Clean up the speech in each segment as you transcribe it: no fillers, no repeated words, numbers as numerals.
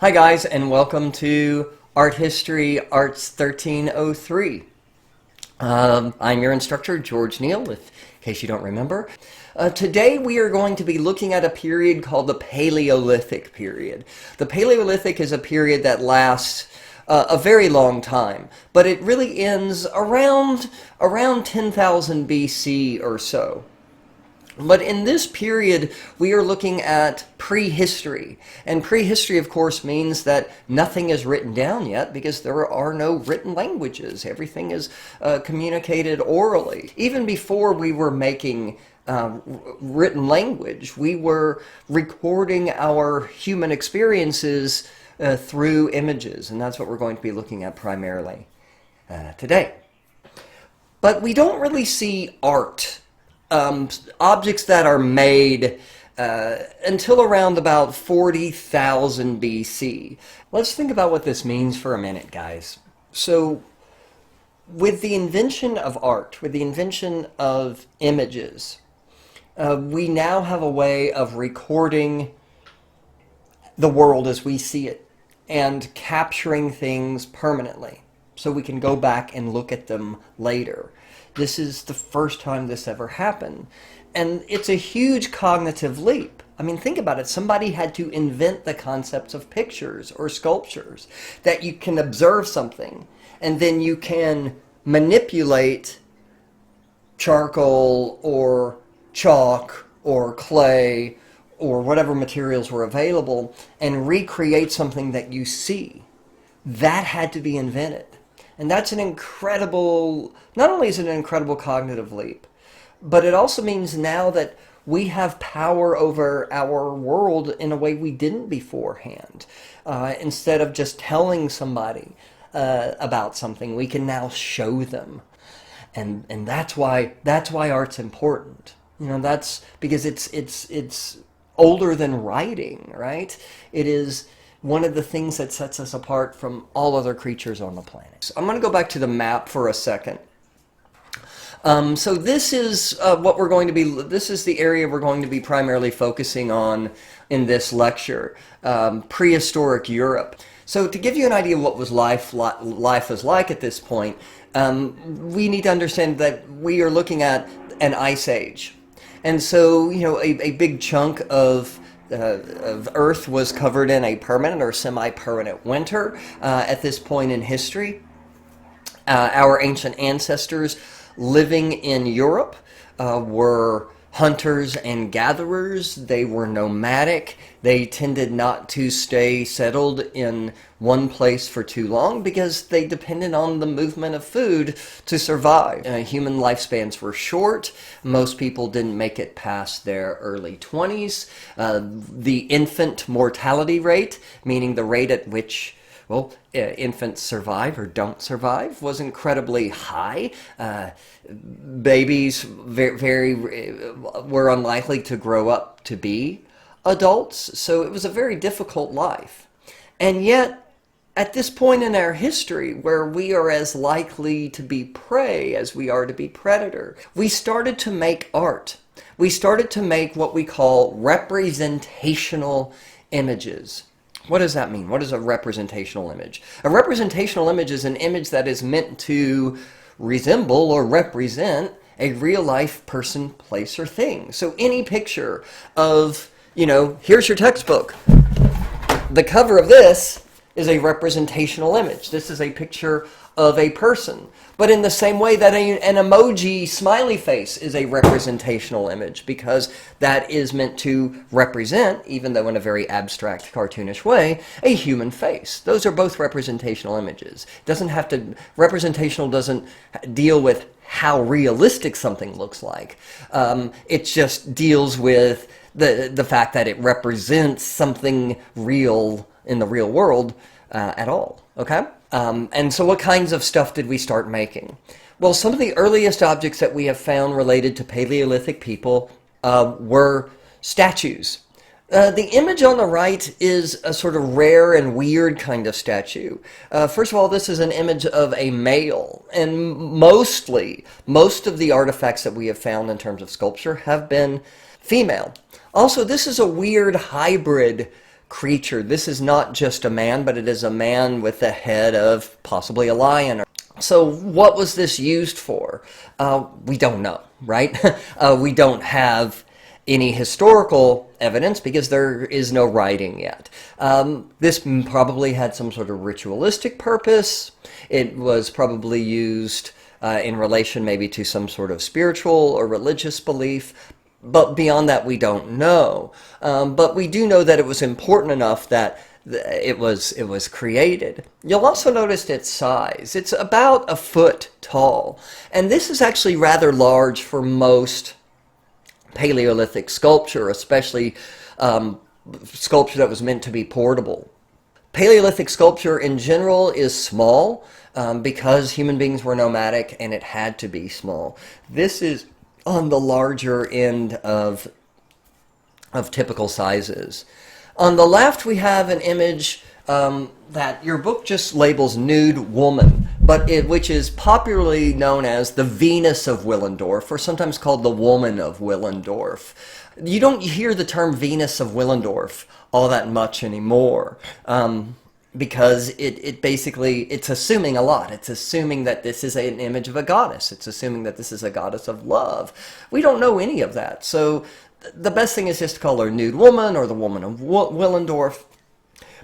Hi guys, and welcome to Art History Arts 1303. I'm your instructor, George Neal, in case you don't remember. Today we are going to be looking at a period called the Paleolithic period. The Paleolithic is a period that lasts a very long time, but it really ends around 10,000 BC or so. But in this period, we are looking at prehistory. And prehistory, of course, means that nothing is written down yet because there are no written languages. Everything is communicated orally. Even before we were making written language, we were recording our human experiences through images. And that's what we're going to be looking at primarily today. But we don't really see art. Objects that are made until around about 40,000 BC. Let's think about what this means for a minute, guys. So, with the invention of art, with the invention of images, we now have a way of recording the world as we see it and capturing things permanently so we can go back and look at them later. This is the first time this ever happened. And it's a huge cognitive leap. I mean, think about it. Somebody had to invent the concepts of pictures or sculptures, that you can observe something and then you can manipulate charcoal or chalk or clay or whatever materials were available and recreate something that you see. That had to be invented. And that's an incredible, not only is it an incredible cognitive leap, but it also means now that we have power over our world in a way we didn't beforehand. Instead of just telling somebody about something, we can now show them. And that's why art's important. You know, that's because it's older than writing, right? It is one of the things that sets us apart from all other creatures on the planet. So I'm going to go back to the map for a second. So this is what we're going to be, this is the area we're going to be primarily focusing on in this lecture, prehistoric Europe. So to give you an idea of what was life was like at this point, we need to understand that we are looking at an ice age. And so, you know, a big chunk of Earth was covered in a permanent or semi-permanent winter at this point in history. Our ancient ancestors living in Europe were hunters and gatherers. They were nomadic. They tended not to stay settled in one place for too long because they depended on the movement of food to survive. Human lifespans were short. Most people didn't make it past their early 20s. The infant mortality rate, meaning the rate at which infants survive or don't survive, was incredibly high. Babies were unlikely to grow up to be adults, so it was a very difficult life. And yet, at this point in our history, where we are as likely to be prey as we are to be predator, we started to make art. We started to make what we call representational images. What does that mean? What is a representational image? A representational image is an image that is meant to resemble or represent a real-life person, place, or thing. So any picture of, you know, here's your textbook. The cover of this is a representational image. This is a picture of a person. But in the same way that an emoji smiley face is a representational image, because that is meant to represent, even though in a very abstract, cartoonish way, a human face. Those are both representational images. Representational doesn't deal with how realistic something looks like. It just deals with the fact that it represents something real in the real world at all, okay? And so what kinds of stuff did we start making? Well, some of the earliest objects that we have found related to Paleolithic people were statues. The image on the right is a sort of rare and weird kind of statue. First of all, this is an image of a male, and most of the artifacts that we have found in terms of sculpture have been female. Also, this is a weird hybrid creature. This is not just a man, but it is a man with the head of possibly a lion. So what was this used for? We don't know, right? We don't have any historical evidence because there is no writing yet. This probably had some sort of ritualistic purpose. It was probably used in relation maybe to some sort of spiritual or religious belief. But beyond that, we don't know. But we do know that it was important enough that it was created. You'll also notice its size. It's about a foot tall. And this is actually rather large for most Paleolithic sculpture, especially sculpture that was meant to be portable. Paleolithic sculpture in general is small because human beings were nomadic and it had to be small. This is on the larger end of typical sizes. On the left, we have an image that your book just labels nude woman, but which is popularly known as the Venus of Willendorf, or sometimes called the Woman of Willendorf. You don't hear the term Venus of Willendorf all that much anymore. Because it basically, it's assuming a lot. It's assuming that this is an image of a goddess. It's assuming that this is a goddess of love. We don't know any of that. So the best thing is just to call her Nude Woman or the Woman of Willendorf.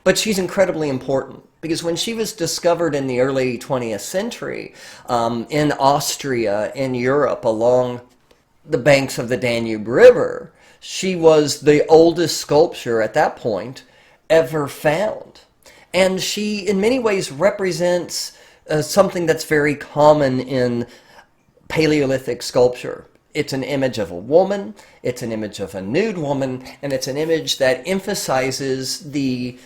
But she's incredibly important because when she was discovered in the early 20th century in Austria, in Europe, along the banks of the Danube River, she was the oldest sculpture at that point ever found. And she, in many ways, represents something that's very common in Paleolithic sculpture. It's an image of a woman, it's an image of a nude woman, and it's an image that emphasizes the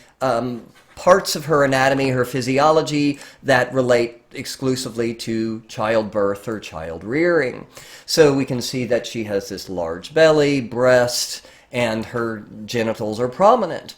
parts of her anatomy, her physiology, that relate exclusively to childbirth or child rearing. So we can see that she has this large belly, breast, and her genitals are prominent.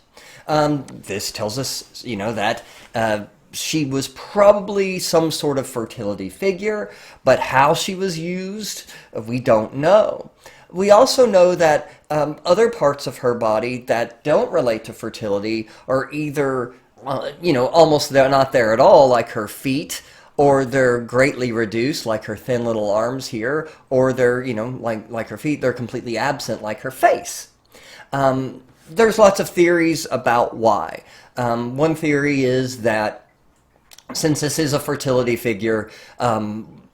This tells us, that she was probably some sort of fertility figure, but how she was used, we don't know. We also know that other parts of her body that don't relate to fertility are either, almost they're not there at all, like her feet, or they're greatly reduced, like her thin little arms here, or they're, like her feet, they're completely absent, like her face. There's lots of theories about why. One theory is that since this is a fertility figure,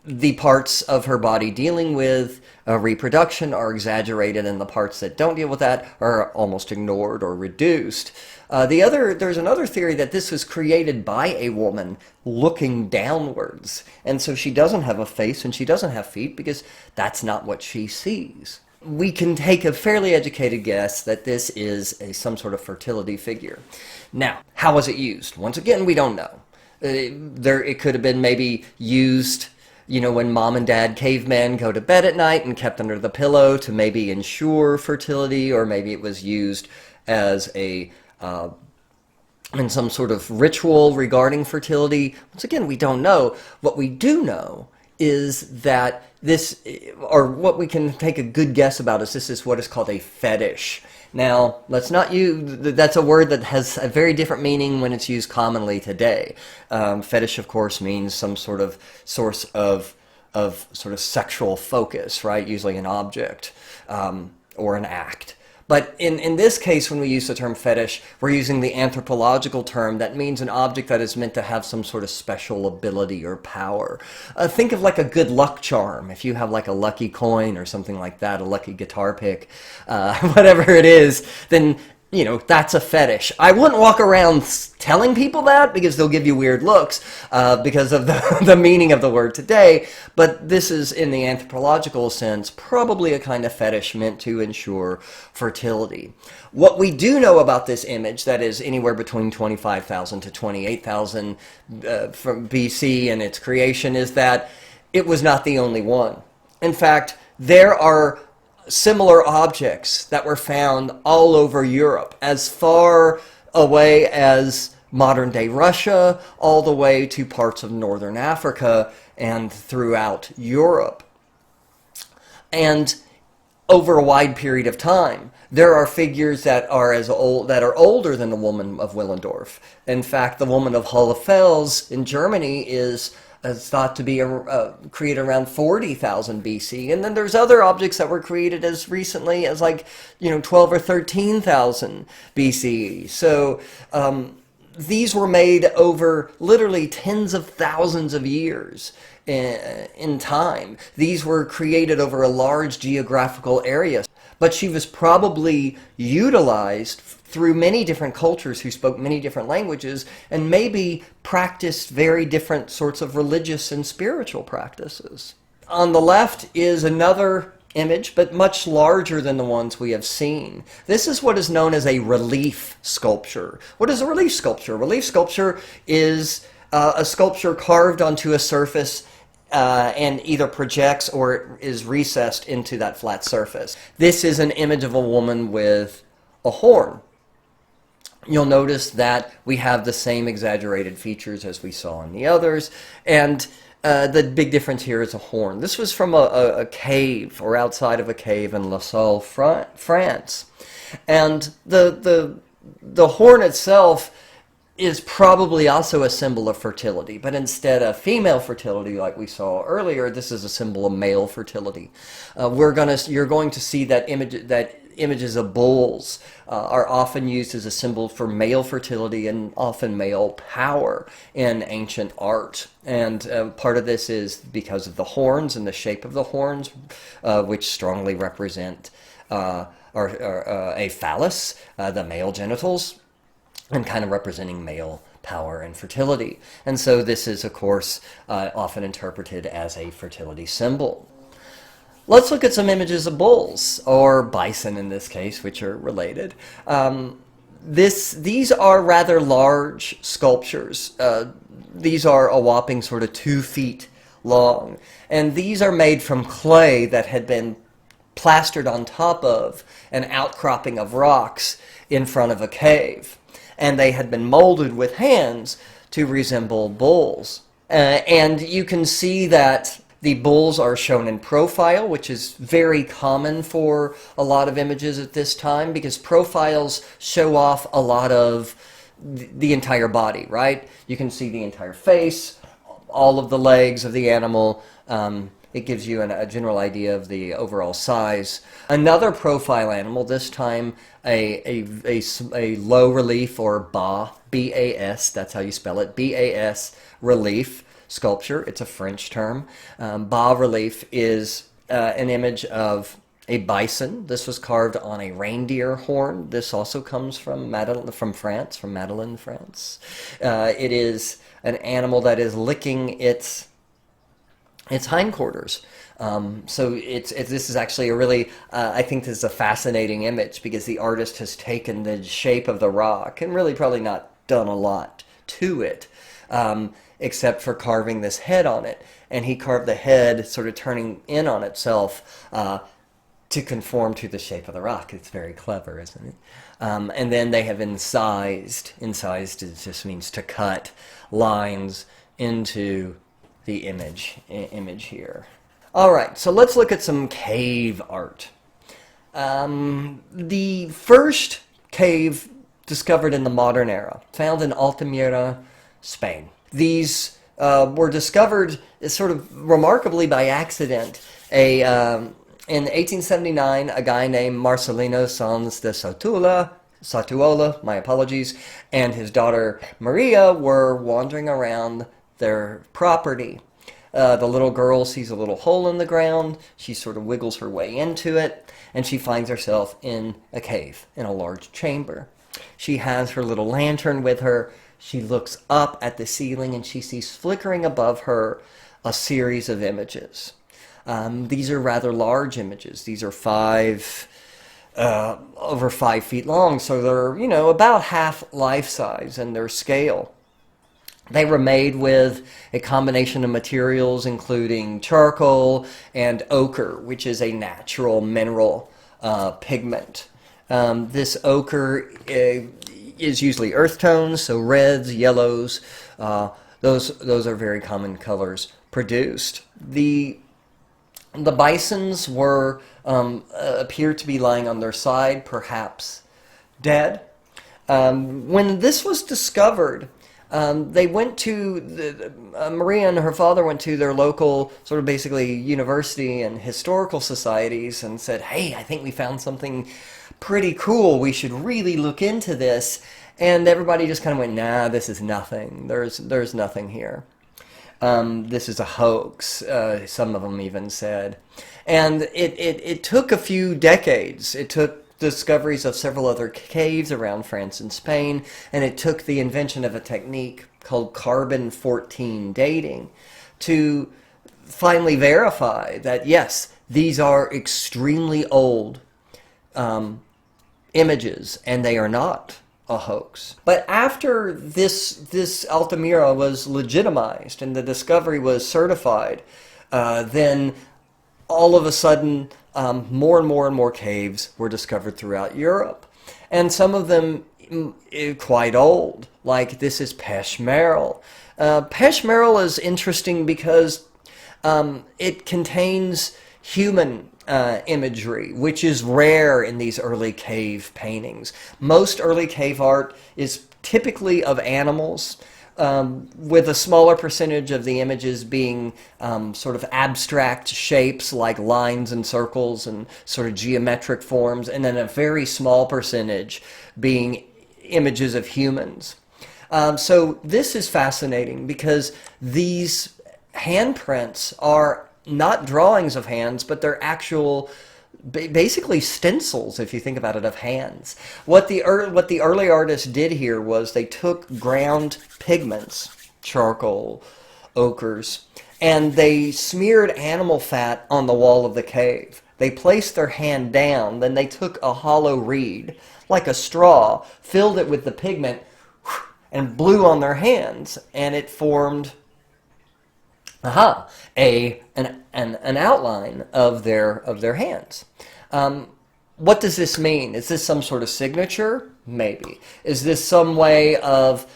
the parts of her body dealing with reproduction are exaggerated, and the parts that don't deal with that are almost ignored or reduced. There's another theory that this was created by a woman looking downwards, and so she doesn't have a face and she doesn't have feet because that's not what she sees. We can take a fairly educated guess that this is some sort of fertility figure. Now, how was it used? Once again, we don't know. It could have been maybe used, when mom and dad cavemen go to bed at night and kept under the pillow to maybe ensure fertility, or maybe it was used as in some sort of ritual regarding fertility. Once again, we don't know. What we do know is that this, or what we can take a good guess about, is this is what is called a fetish. Now, let's not use, that's a word that has a very different meaning when it's used commonly today. Fetish, of course, means some sort of source of sort of sexual focus, right? Usually an object or an act. But in this case, when we use the term fetish, we're using the anthropological term that means an object that is meant to have some sort of special ability or power. Think of like a good luck charm. If you have like a lucky coin or something like that, a lucky guitar pick, whatever it is, then that's a fetish. I wouldn't walk around telling people that because they'll give you weird looks because of the meaning of the word today, but this is, in the anthropological sense, probably a kind of fetish meant to ensure fertility. What we do know about this image, that is anywhere between 25,000 to 28,000 from BC and its creation, is that it was not the only one. In fact, there are similar objects that were found all over Europe, as far away as modern-day Russia, all the way to parts of northern Africa and throughout Europe. And over a wide period of time, There are figures that are older than the woman of Willendorf. In fact, the woman of Hohlfels in Germany is thought to be created around 40,000 BC, and then there's other objects that were created as recently as 12 or 13,000 BCE. So these were made over literally tens of thousands of years in time. These were created over a large geographical area. But she was probably utilized through many different cultures who spoke many different languages and maybe practiced very different sorts of religious and spiritual practices. On the left is another image, but much larger than the ones we have seen. This is what is known as a relief sculpture. What is a relief sculpture? A relief sculpture is a sculpture carved onto a surface and either projects or is recessed into that flat surface. This is an image of a woman with a horn. You'll notice that we have the same exaggerated features as we saw in the others, and the big difference here is a horn. This was from a cave, or outside of a cave in Lasko, France. And the horn itself is probably also a symbol of fertility, but instead of female fertility like we saw earlier, this is a symbol of male fertility. You're going to see that images of bulls are often used as a symbol for male fertility and often male power in ancient art. And part of this is because of the horns and the shape of the horns, which strongly represent a phallus, the male genitals, and kind of representing male power and fertility. And so this is, of course, often interpreted as a fertility symbol. Let's look at some images of bulls, or bison in this case, which are related. These are rather large sculptures. These are a whopping sort of 2 feet long. And these are made from clay that had been plastered on top of an outcropping of rocks in front of a cave. And they had been molded with hands to resemble bulls. And you can see that the bulls are shown in profile, which is very common for a lot of images at this time, because profiles show off a lot of the entire body, right? You can see the entire face, all of the legs of the animal. It gives you a general idea of the overall size. Another profile animal, this time a low relief, or bas, B-A-S, that's how you spell it, B-A-S relief sculpture. It's a French term. Bas relief is an image of a bison. This was carved on a reindeer horn. This also comes from France, from Madeleine, France. It is an animal that is licking its hindquarters. So this is actually a really, I think this is a fascinating image, because the artist has taken the shape of the rock and really probably not done a lot to it, except for carving this head on it. And he carved the head sort of turning in on itself to conform to the shape of the rock. It's very clever, isn't it? And then they have incised. Incised just means to cut lines into the image here. All right, so let's look at some cave art. The first cave discovered in the modern era, found in Altamira, Spain. These were discovered sort of remarkably by accident. In 1879, a guy named Marcelino Sanz de Satuola, my apologies, and his daughter Maria were wandering around their property. The little girl sees a little hole in the ground. She sort of wiggles her way into it, and she finds herself in a cave, in a large chamber. She has her little lantern with her. She looks up at the ceiling, and she sees flickering above her a series of images. These are rather large images. These are over 5 feet long, so they're, about half life size in their scale. They were made with a combination of materials including charcoal and ochre, which is a natural mineral pigment. This ochre is usually earth tones, so reds, yellows. Those are very common colors produced. The The bisons were appeared to be lying on their side, perhaps dead. When this was discovered, they went to Maria and her father went to their local sort of basically university and historical societies and said, "Hey, I think we found something pretty cool. We should really look into this." And everybody just kind of went, "Nah, this is nothing. There's nothing here. This is a hoax," some of them even said. And it took a few decades. It took discoveries of several other caves around France and Spain, and it took the invention of a technique called carbon-14 dating to finally verify that, yes, these are extremely old images, and they are not a hoax. But after this Altamira was legitimized and the discovery was certified, then all of a sudden more and more and more caves were discovered throughout Europe. And some of them quite old, like this is Peshmerel. Peshmerel is interesting because it contains human imagery, which is rare in these early cave paintings. Most early cave art is typically of animals, with a smaller percentage of the images being sort of abstract shapes like lines and circles and sort of geometric forms, and then a very small percentage being images of humans. So this is fascinating because these handprints are not drawings of hands, but they're actual, basically stencils, if you think about it, of hands. What the early artists did here was they took ground pigments, charcoal, ochres, and they smeared animal fat on the wall of the cave. They placed their hand down, then they took a hollow reed, like a straw, filled it with the pigment, and blew on their hands, and it formed an outline of their hands. What does this mean? Is this some sort of signature? Maybe. Is this some way of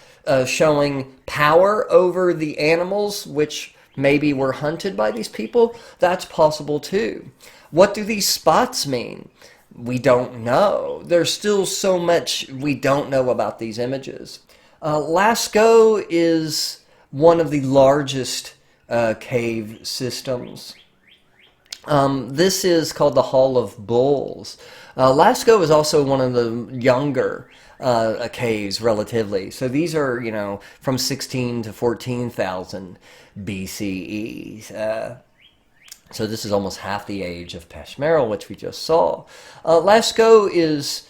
showing power over the animals, which maybe were hunted by these people? That's possible too. What do these spots mean? We don't know. There's still so much we don't know about these images. Lasko is one of the largest cave systems. This is called the Hall of Bulls. Lasko is also one of the younger caves, relatively. So these are, from 16 to 14,000 BCE. So this is almost half the age of Peshmerel, which we just saw. Lasko is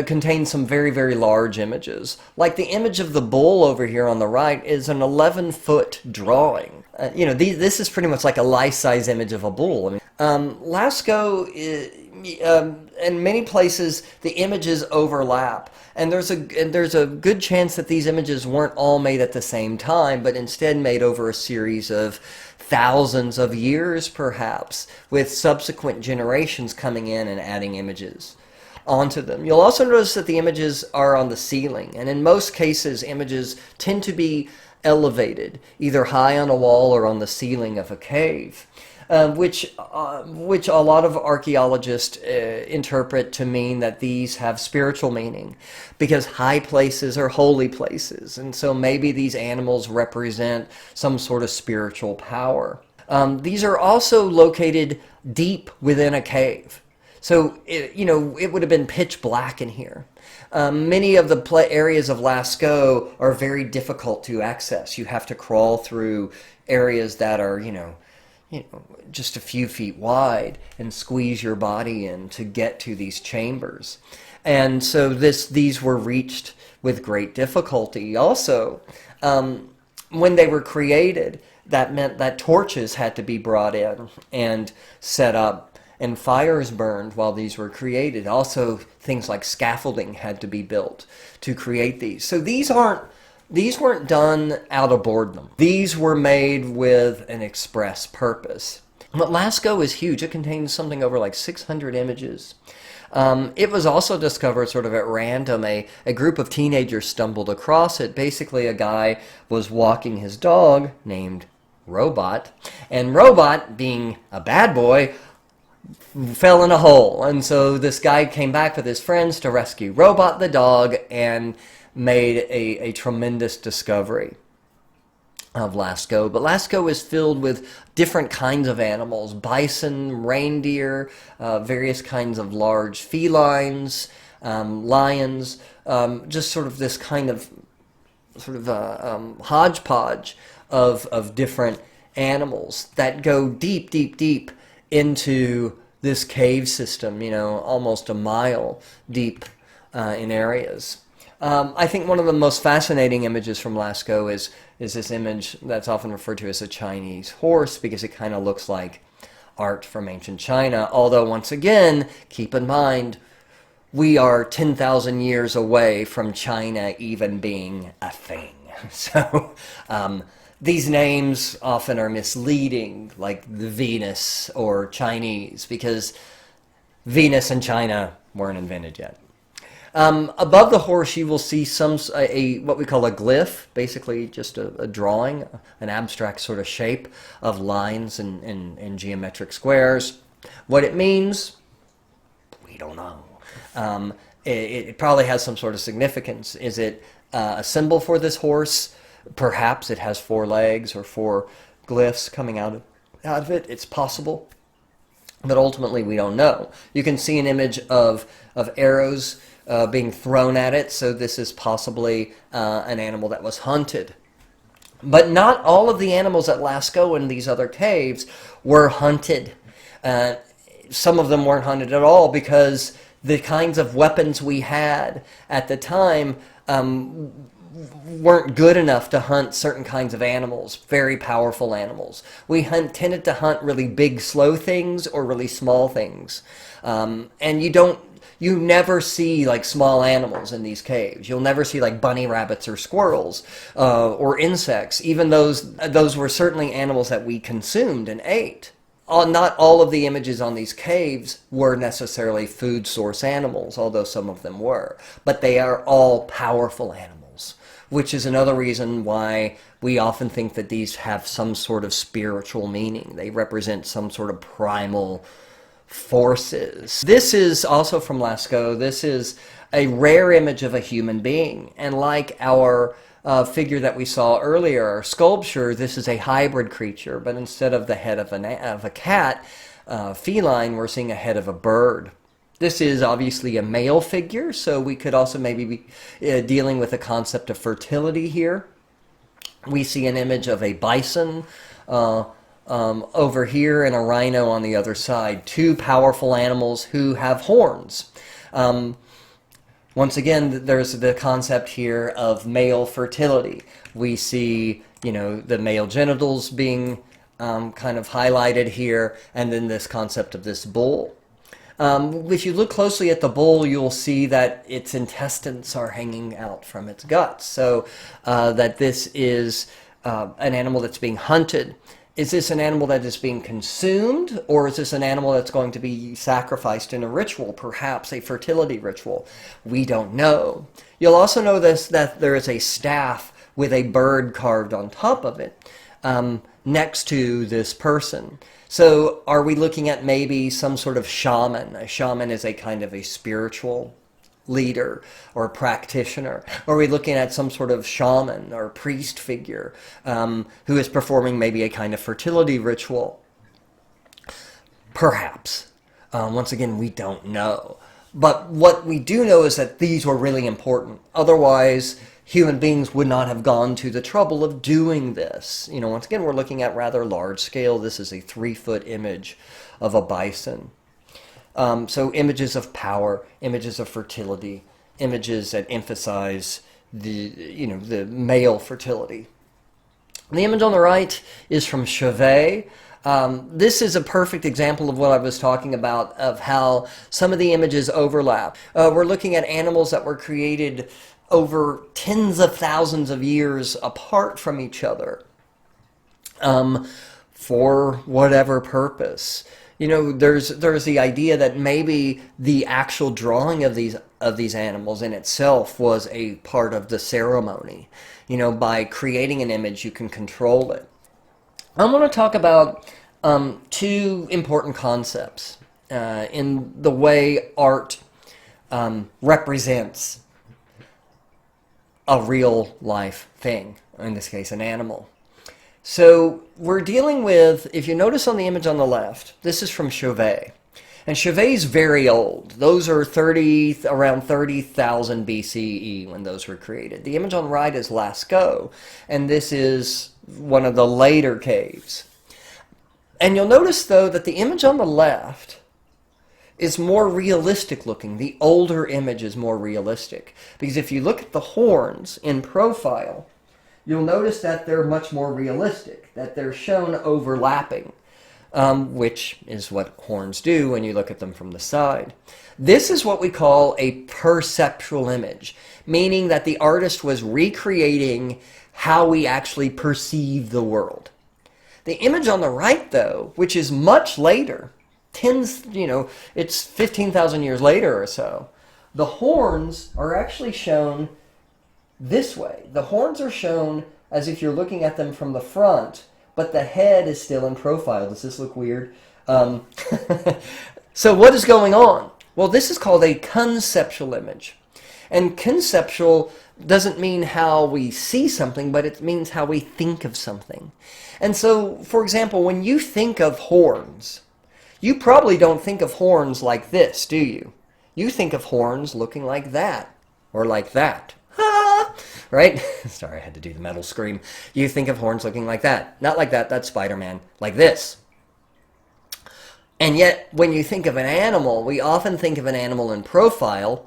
contains some very, very large images. Like the image of the bull over here on the right is an 11-foot drawing. This is pretty much like a life-size image of a bull. Lasko, in many places, the images overlap. And there's a good chance that these images weren't all made at the same time, but instead made over a series of thousands of years, perhaps, with subsequent generations coming in and adding images onto them. You'll also notice that the images are on the ceiling, and in most cases images tend to be elevated, either high on a wall or on the ceiling of a cave, which a lot of archaeologists interpret to mean that these have spiritual meaning, because high places are holy places, and so maybe these animals represent some sort of spiritual power. These are also located deep within a cave. So, it would have been pitch black in here. Many of the areas of Lasko are very difficult to access. You have to crawl through areas that are, just a few feet wide and squeeze your body in to get to these chambers. And so these were reached with great difficulty. Also, when they were created, that meant that torches had to be brought in and set up, and fires burned while these were created. Also, things like scaffolding had to be built to create these. So these weren't done out of boredom. These were made with an express purpose. But Lasko is huge. It contains something over like 600 images. It was also discovered sort of at random. A group of teenagers stumbled across it. Basically, a guy was walking his dog named Robot. And Robot, being a bad boy, fell in a hole. And so this guy came back with his friends to rescue Robot the dog and made a tremendous discovery of Lasko. But Lasko is filled with different kinds of animals: bison, reindeer, various kinds of large felines, lions, just sort of this kind of hodgepodge of different animals that go deep, deep, deep into this cave system, almost a mile deep in areas. I think one of the most fascinating images from Lasko is this image that's often referred to as a Chinese horse, because it kind of looks like art from ancient China. Although, once again, keep in mind, we are 10,000 years away from China even being a thing. So these names often are misleading, like the Venus or Chinese, because Venus and China weren't invented yet. Above the horse, you will see what we call a glyph, basically just a drawing, an abstract sort of shape of lines and geometric squares. What it means, we don't know. It probably has some sort of significance. Is it a symbol for this horse? Perhaps it has 4 legs or 4 glyphs coming out of it. It's possible, but ultimately we don't know. You can see an image of arrows being thrown at it, so this is possibly an animal that was hunted. But not all of the animals at Lasko and these other caves were hunted. Some of them weren't hunted at all, because the kinds of weapons we had at the time weren't good enough to hunt certain kinds of animals, very powerful animals. We tended to hunt really big, slow things or really small things. And you never see like small animals in these caves. You'll never see like bunny rabbits or squirrels or insects. Even those were certainly animals that we consumed and ate. Not all of the images on these caves were necessarily food source animals, although some of them were. But they are all powerful animals, which is another reason why we often think that these have some sort of spiritual meaning. They represent some sort of primal forces. This is also from Lasko. This is a rare image of a human being. And like our figure that we saw earlier, our sculpture, this is a hybrid creature, but instead of the head of a cat, feline, we're seeing a head of a bird. This is obviously a male figure, so we could also maybe be dealing with the concept of fertility here. We see an image of a bison over here and a rhino on the other side, 2 powerful animals who have horns. Once again, there's the concept here of male fertility. We see, the male genitals being kind of highlighted here, and then this concept of this bull. If you look closely at the bull, you'll see that its intestines are hanging out from its guts. So that this is an animal that's being hunted. Is this an animal that is being consumed, or is this an animal that's going to be sacrificed in a ritual, perhaps a fertility ritual? We don't know. You'll also notice that there is a staff with a bird carved on top of it next to this person. So are we looking at maybe some sort of shaman? A shaman is a kind of a spiritual leader or practitioner? Or are we looking at some sort of shaman or priest figure who is performing maybe a kind of fertility ritual? Perhaps. Once again, we don't know. But what we do know is that these were really important. Otherwise, human beings would not have gone to the trouble of doing this. Once again, we're looking at rather large scale. This is a 3-foot image of a bison. So images of power, images of fertility, images that emphasize the male fertility. The image on the right is from Chauvet. This is a perfect example of what I was talking about, of how some of the images overlap. We're looking at animals that were created over tens of thousands of years apart from each other for whatever purpose. There's the idea that maybe the actual drawing of these animals in itself was a part of the ceremony. By creating an image, you can control it. I want to talk about two important concepts in the way art represents a real life thing, in this case, an animal. So we're dealing with, if you notice on the image on the left, this is from Chauvet. And Chauvet's very old. Those are around 30,000 BCE when those were created. The image on the right is Lasko, and this is one of the later caves. And you'll notice, though, that the image on the left is more realistic looking. The older image is more realistic. Because if you look at the horns in profile, you'll notice that they're much more realistic, that they're shown overlapping, which is what horns do when you look at them from the side. This is what we call a perceptual image, meaning that the artist was recreating how we actually perceive the world. The image on the right, though, which is much later, it's 15,000 years later or so, the horns are actually shown this way. The horns are shown as if you're looking at them from the front, but the head is still in profile. Does this look weird? So what is going on? Well, this is called a conceptual image. And conceptual doesn't mean how we see something, but it means how we think of something. And so, for example, when you think of horns, you probably don't think of horns like this, do you? You think of horns looking like that, or like that. Right? Sorry, I had to do the metal scream. You think of horns looking like that. Not like that, that's Spider-Man. Like this. And yet, when you think of an animal, we often think of an animal in profile,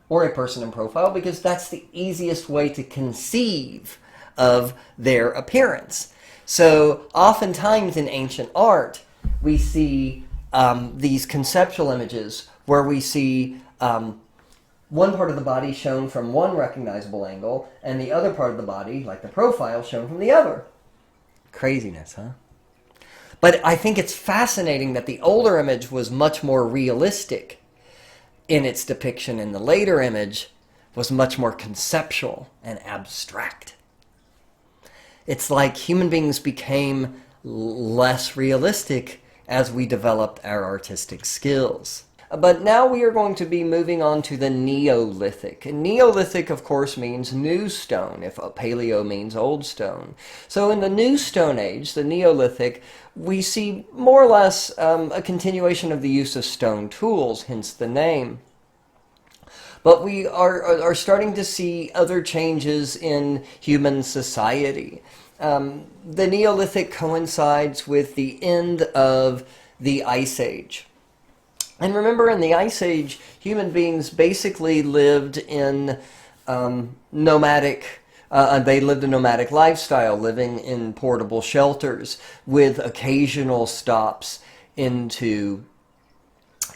or a person in profile, because that's the easiest way to conceive of their appearance. So, oftentimes in ancient art, we see these conceptual images where we see one part of the body shown from one recognizable angle, and the other part of the body, like the profile, shown from the other. Craziness, huh? But I think it's fascinating that the older image was much more realistic in its depiction, and the later image was much more conceptual and abstract. It's like human beings became less realistic as we developed our artistic skills. But now we are going to be moving on to the Neolithic. And Neolithic, of course, means new stone, if paleo means old stone. So in the New Stone Age, the Neolithic, we see more or less a continuation of the use of stone tools, hence the name. But we are starting to see other changes in human society. The Neolithic coincides with the end of the Ice Age. And remember, in the Ice Age, human beings basically lived in nomadic lifestyle, living in portable shelters with occasional stops into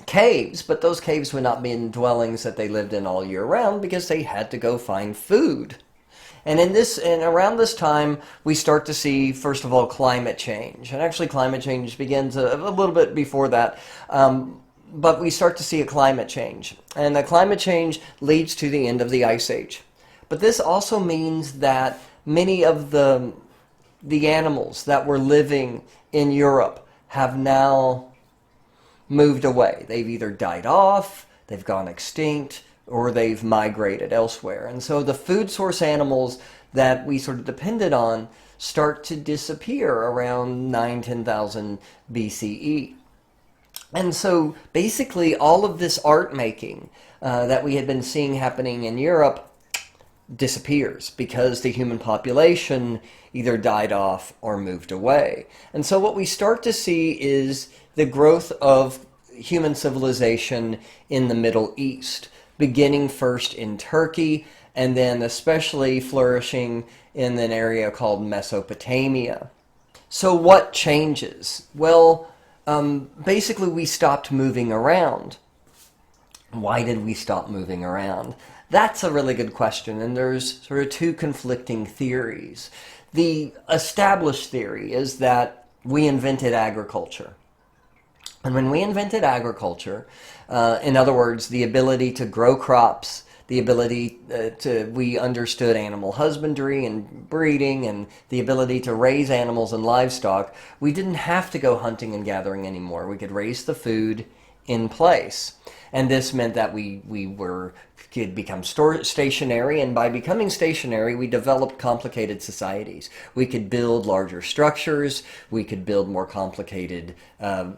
caves. But those caves would not be in dwellings that they lived in all year round because they had to go find food. And around this time, we start to see, first of all, climate change. And actually, climate change begins a little bit before that. But we start to see a climate change. And the climate change leads to the end of the Ice Age. But this also means that many of the animals that were living in Europe have now moved away. They've either died off, they've gone extinct, or they've migrated elsewhere. And so the food source animals that we sort of depended on start to disappear around 10,000 BCE. And so basically all of this art making that we had been seeing happening in Europe disappears because the human population either died off or moved away. And so what we start to see is the growth of human civilization in the Middle East, beginning first in Turkey and then especially flourishing in an area called Mesopotamia. So what changes? Well, basically we stopped moving around. Why did we stop moving around? That's a really good question, and there's sort of two conflicting theories. The established theory is that we invented agriculture. And when we invented agriculture, in other words, the ability to grow crops, the ability we understood animal husbandry and breeding and the ability to raise animals and livestock. We didn't have to go hunting and gathering anymore. We could raise the food in place. And this meant that we could become stationary, and by becoming stationary, we developed complicated societies. We could build larger structures, we could build more complicated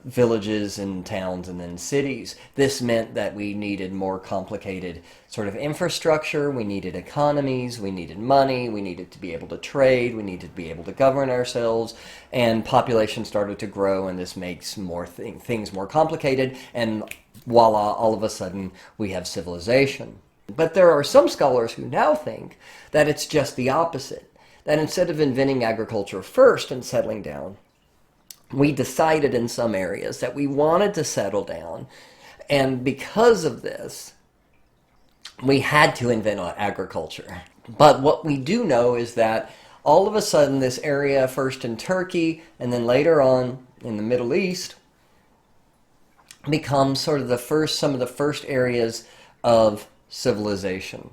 villages and towns and then cities. This meant that we needed more complicated sort of infrastructure, we needed economies, we needed money, we needed to be able to trade, we needed to be able to govern ourselves, and population started to grow, and this makes more things more complicated, and voila, all of a sudden we have civilization. But there are some scholars who now think that it's just the opposite, that instead of inventing agriculture first and settling down, we decided in some areas that we wanted to settle down, and because of this, we had to invent agriculture. But what we do know is that all of a sudden this area, first in Turkey and then later on in the Middle East, becomes sort of some of the first areas of civilization.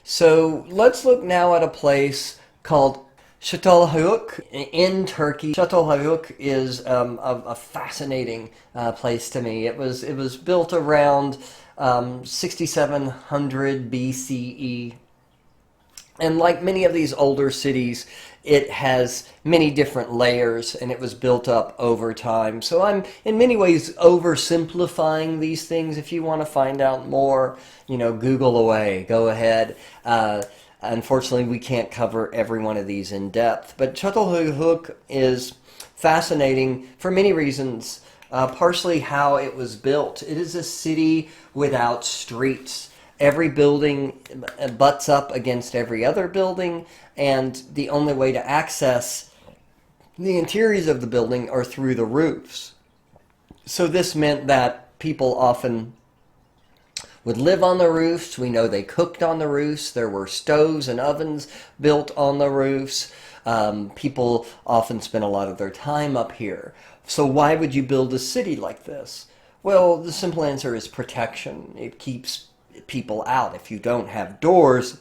So let's look now at a place called Çatalhöyük in Turkey. Çatalhöyük is a fascinating place to me. It was built around 6700 BCE. And like many of these older cities, it has many different layers, and it was built up over time. So I'm in many ways oversimplifying these things. If you want to find out more, Google away, go ahead. Unfortunately, we can't cover every one of these in depth. But Çatalhöyük is fascinating for many reasons, partially how it was built. It is a city without streets. Every building butts up against every other building, and the only way to access the interiors of the building are through the roofs. So this meant that people often would live on the roofs. We know they cooked on the roofs. There were stoves and ovens built on the roofs. People often spent a lot of their time up here. So why would you build a city like this? Well, the simple answer is protection. It keeps people out. If you don't have doors,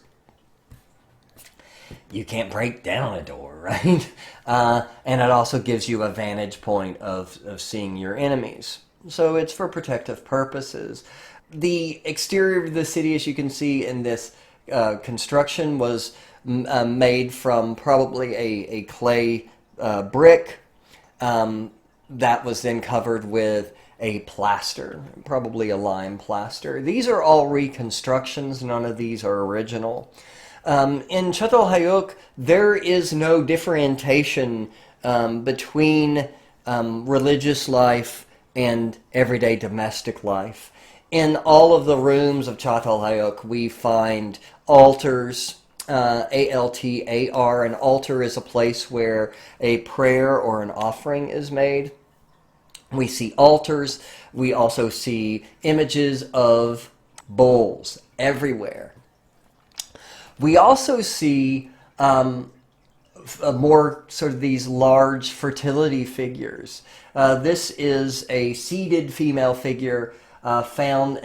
you can't break down a door, right? And it also gives you a vantage point of seeing your enemies. So it's for protective purposes. The exterior of the city, as you can see in this construction, was made from probably a clay brick that was then covered with a plaster, probably a lime plaster. These are all reconstructions. None of these are original. In Çatalhöyük, there is no differentiation between religious life and everyday domestic life. In all of the rooms of Çatalhöyük, we find altars, A-L-T-A-R. An altar is a place where a prayer or an offering is made. We see altars. We also see images of bulls everywhere. We also see more sort of these large fertility figures. This is a seated female figure found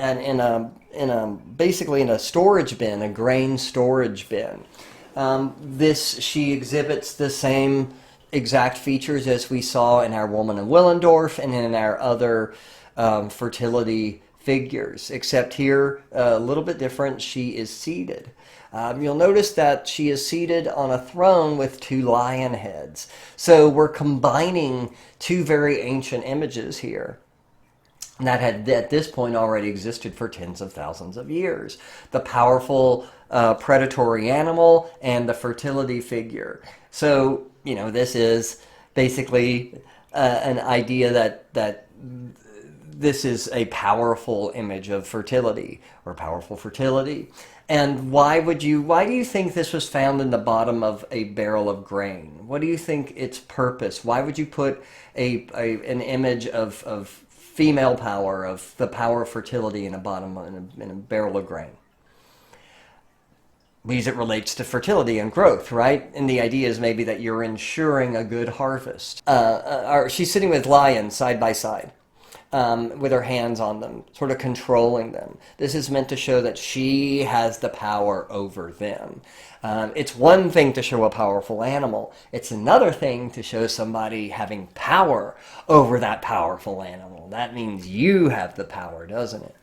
basically in a storage bin, a grain storage bin. She exhibits the same exact features as we saw in our woman of Willendorf and in our other fertility figures, except here a little bit different. She is seated. You'll notice that she is seated on a throne with two lion heads. So we're combining two very ancient images here that had at this point already existed for tens of thousands of years. The powerful predatory animal and the fertility figure. So, this is basically an idea that this is a powerful image of fertility or powerful fertility. And why do you think this was found in the bottom of a barrel of grain? What do you think its purpose? Why would you put an image of female power, of the power of fertility in a barrel of grain? Because it relates to fertility and growth, right? And the idea is maybe that you're ensuring a good harvest. She's sitting with lions side by side. with her hands on them, sort of controlling them. This is meant to show that she has the power over them. It's one thing to show a powerful animal. It's another thing to show somebody having power over that powerful animal. That means you have the power, doesn't it?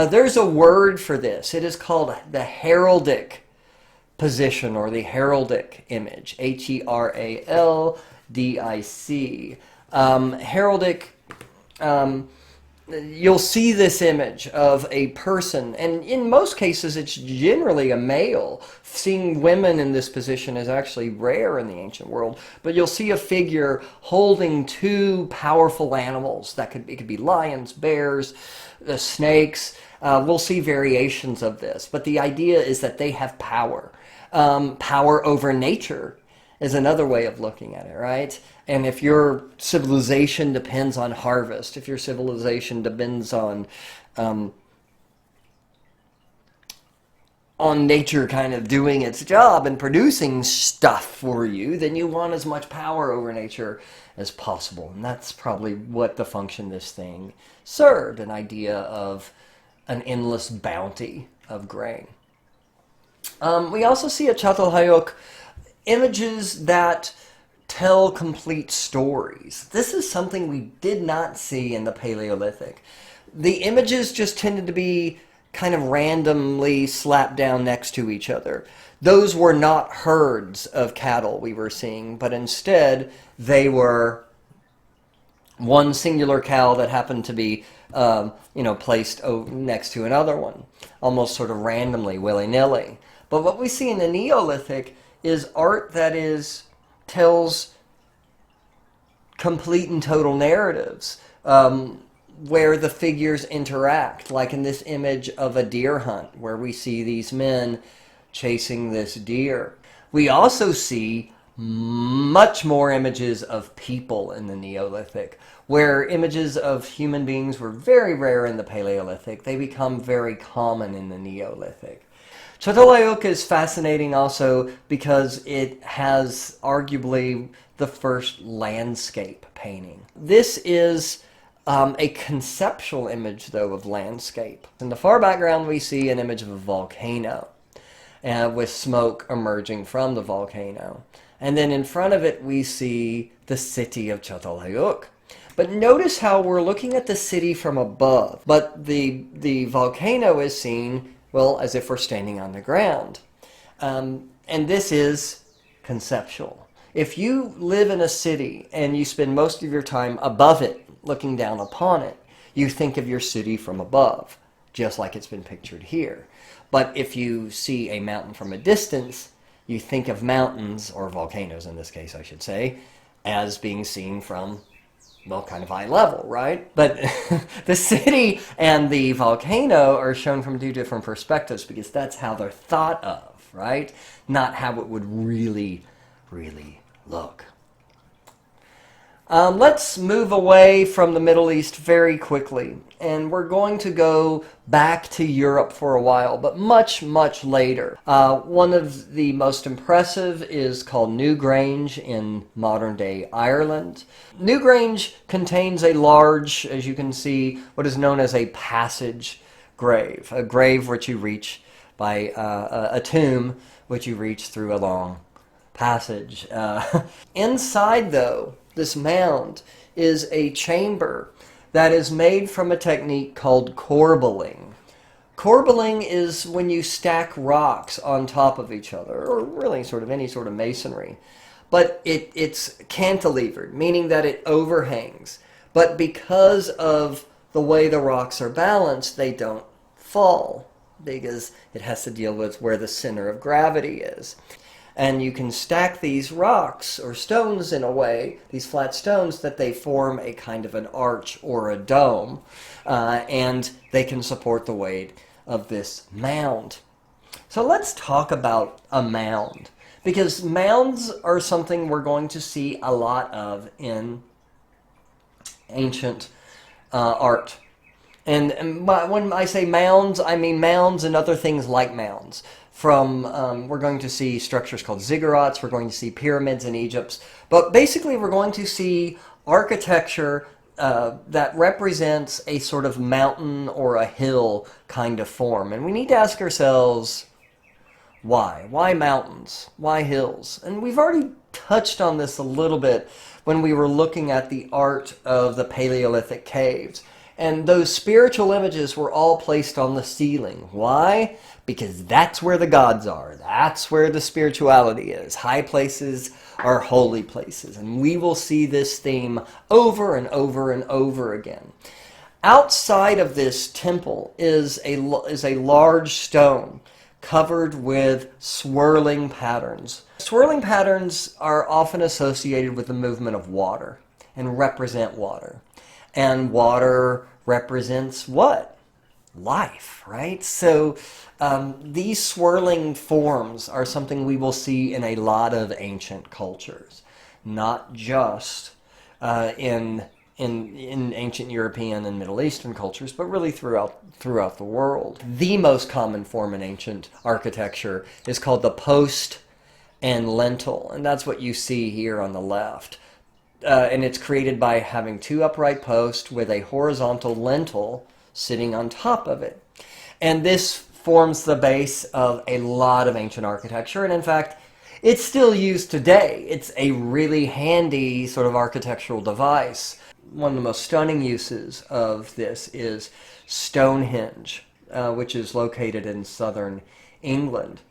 There's a word for this. It is called the heraldic position or the heraldic image. Heraldic. Heraldic, you'll see this image of a person, and in most cases it's generally a male. Seeing women in this position is actually rare in the ancient world, but you'll see a figure holding two powerful animals. It could be lions, bears, snakes. We'll see variations of this, but the idea is that they have power. Power over nature is another way of looking at it, right? And if your civilization depends on harvest, if your civilization depends on nature kind of doing its job and producing stuff for you, then you want as much power over nature as possible. And that's probably what the function this thing served, an idea of an endless bounty of grain. We also see at Çatalhöyük images that tell complete stories. This is something we did not see in the Paleolithic. The images just tended to be kind of randomly slapped down next to each other. Those were not herds of cattle we were seeing, but instead they were one singular cow that happened to be placed next to another one, almost sort of randomly, willy-nilly. But what we see in the Neolithic is art that tells complete and total narratives, where the figures interact, like in this image of a deer hunt, where we see these men chasing this deer. We also see much more images of people in the Neolithic, where images of human beings were very rare in the Paleolithic. They become very common in the Neolithic. Çatalhöyük is fascinating also because it has arguably the first landscape painting. This is a conceptual image, though, of landscape. In the far background, we see an image of a volcano with smoke emerging from the volcano. And then in front of it, we see the city of Çatalhöyük. But notice how we're looking at the city from above, but the volcano is seen, well, as if we're standing on the ground. And this is conceptual. If you live in a city and you spend most of your time above it, looking down upon it, you think of your city from above, just like it's been pictured here. But if you see a mountain from a distance, you think of mountains, or volcanoes in this case, I should say, as being seen from, well, kind of eye level, right? But the city and the volcano are shown from two different perspectives because that's how they're thought of, right? Not how it would really, really look. Let's move away from the Middle East very quickly, and we're going to go back to Europe for a while, but much, much later. One of the most impressive is called Newgrange in modern-day Ireland. Newgrange contains a large, as you can see, what is known as a passage grave, a grave which you reach by a tomb which you reach through a long passage. Inside, though, this mound is a chamber that is made from a technique called corbelling. Corbelling is when you stack rocks on top of each other, or really sort of any sort of masonry. But it's cantilevered, meaning that it overhangs. But because of the way the rocks are balanced, they don't fall, because it has to deal with where the center of gravity is. And you can stack these rocks or stones in a way, these flat stones, that they form a kind of an arch or a dome, and they can support the weight of this mound. So let's talk about a mound, because mounds are something we're going to see a lot of in ancient art. And when I say mounds, I mean mounds and other things like mounds. We're going to see structures called ziggurats, we're going to see pyramids in Egypt, but basically we're going to see architecture that represents a sort of mountain or a hill kind of form. And we need to ask ourselves, why? Why mountains? Why hills? And we've already touched on this a little bit when we were looking at the art of the Paleolithic caves. And those spiritual images were all placed on the ceiling. Why? Because that's where the gods are. That's where the spirituality is. High places are holy places. And we will see this theme over and over and over again. Outside of this temple is a large stone covered with swirling patterns. Swirling patterns are often associated with the movement of water and represent water. And water represents what? Life, right? So these swirling forms are something we will see in a lot of ancient cultures, not just in ancient European and Middle Eastern cultures, but really throughout the world. The most common form in ancient architecture is called the post and lintel, and that's what you see here on the left. And it's created by having two upright posts with a horizontal lintel sitting on top of it. And this forms the base of a lot of ancient architecture, and in fact, it's still used today. It's a really handy sort of architectural device. One of the most stunning uses of this is Stonehenge, which is located in southern England.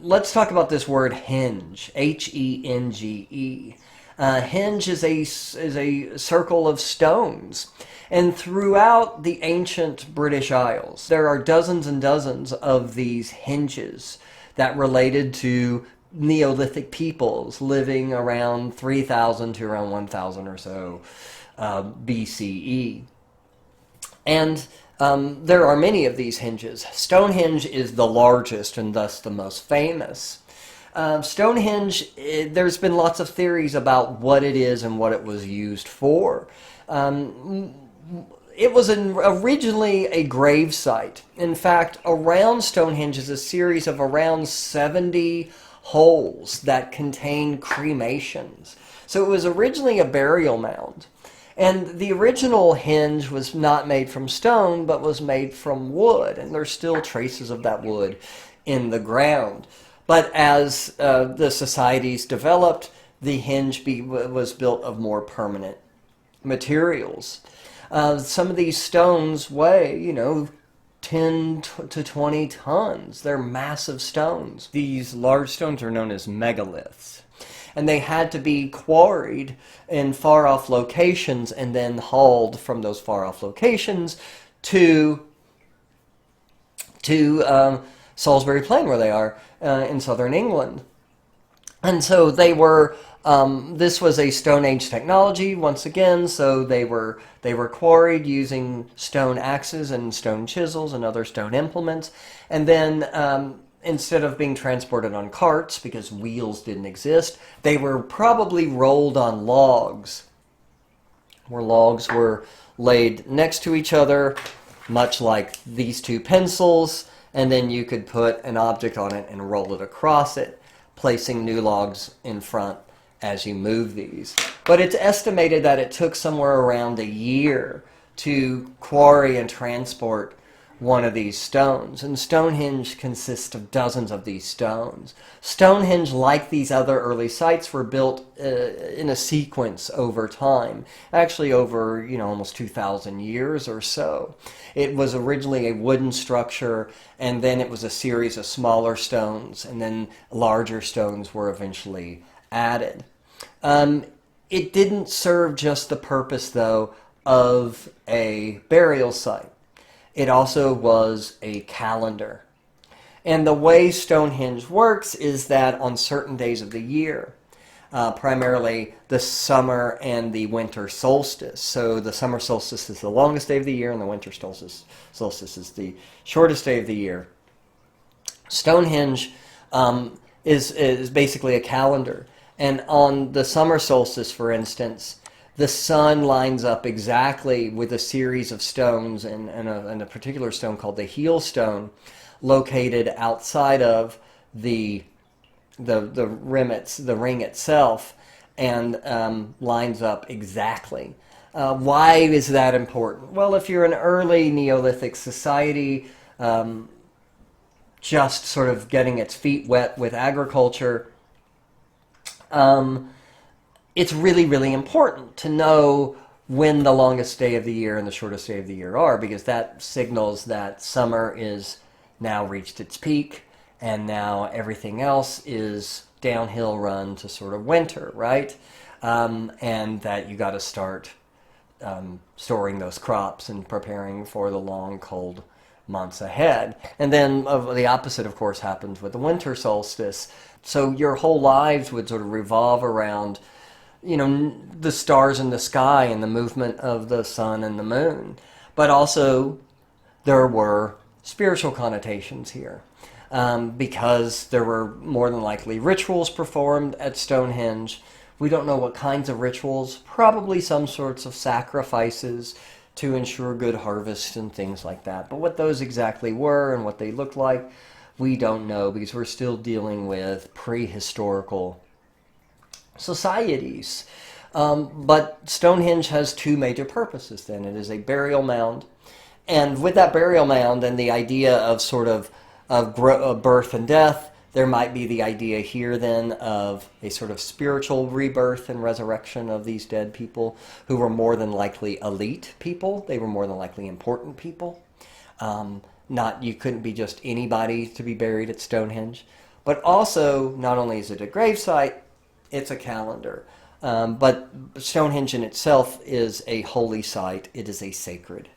Let's talk about this word henge, H-E-N-G-E. Henge is a circle of stones. And throughout the ancient British Isles, there are dozens and dozens of these henges that related to Neolithic peoples living around 3000 to around 1000 or so BCE. And there are many of these henges. Stonehenge is the largest and thus the most famous. Stonehenge, there's been lots of theories about what it is and what it was used for. It was originally a grave site. In fact, around Stonehenge is a series of around 70 holes that contain cremations. So it was originally a burial mound. And the original henge was not made from stone, but was made from wood. And there's still traces of that wood in the ground. But as the societies developed, the henge was built of more permanent materials. Some of these stones weigh, 10 to 20 tons. They're massive stones. These large stones are known as megaliths. And they had to be quarried in far-off locations and then hauled from those far-off locations to Salisbury Plain, where they are in southern England. And so they were, this was a Stone Age technology, once again, so they were quarried using stone axes and stone chisels and other stone implements. And then instead of being transported on carts, because wheels didn't exist, they were probably rolled on logs, where logs were laid next to each other, much like these two pencils, and then you could put an object on it and roll it across it, placing new logs in front as you move these. But it's estimated that it took somewhere around a year to quarry and transport one of these stones. And Stonehenge consists of dozens of these stones. Stonehenge, like these other early sites, were built in a sequence over time. Actually over, almost 2,000 years or so. It was originally a wooden structure, and then it was a series of smaller stones, and then larger stones were eventually added. It didn't serve just the purpose, though, of a burial site. It also was a calendar. And the way Stonehenge works is that on certain days of the year, primarily the summer and the winter solstice. So the summer solstice is the longest day of the year, and the winter solstice is the shortest day of the year. Stonehenge is basically a calendar. And on the summer solstice, for instance, the sun lines up exactly with a series of stones and a particular stone called the heel stone, located outside of the ring itself, and lines up exactly. Why is that important? Well, if you're an early Neolithic society, just sort of getting its feet wet with agriculture, it's really, really important to know when the longest day of the year and the shortest day of the year are, because that signals that summer is now reached its peak and now everything else is downhill run to sort of winter, right? And that you got to start storing those crops and preparing for the long, cold months ahead. And then the opposite, of course, happens with the winter solstice. So your whole lives would sort of revolve around, you know, the stars in the sky and the movement of the sun and the moon. But also there were spiritual connotations here, because there were more than likely rituals performed at Stonehenge. We don't know what kinds of rituals, probably some sorts of sacrifices to ensure good harvest and things like that. But what those exactly were and what they looked like, we don't know, because we're still dealing with prehistorical societies. But Stonehenge has two major purposes then. It is a burial mound. And with that burial mound and the idea of sort of birth and death, there might be the idea here then of a sort of spiritual rebirth and resurrection of these dead people who were more than likely elite people. They were more than likely important people. You couldn't be just anybody to be buried at Stonehenge. But also, not only is it a gravesite, it's a calendar. But Stonehenge in itself is a holy site. It is a sacred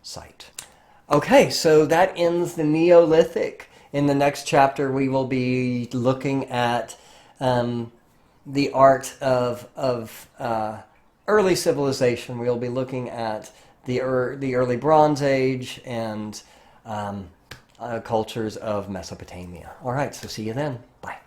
site. Okay, so that ends the Neolithic. In the next chapter, we will be looking at the art of early civilization. We'll be looking at the early Bronze Age and cultures of Mesopotamia. All right, so see you then. Bye.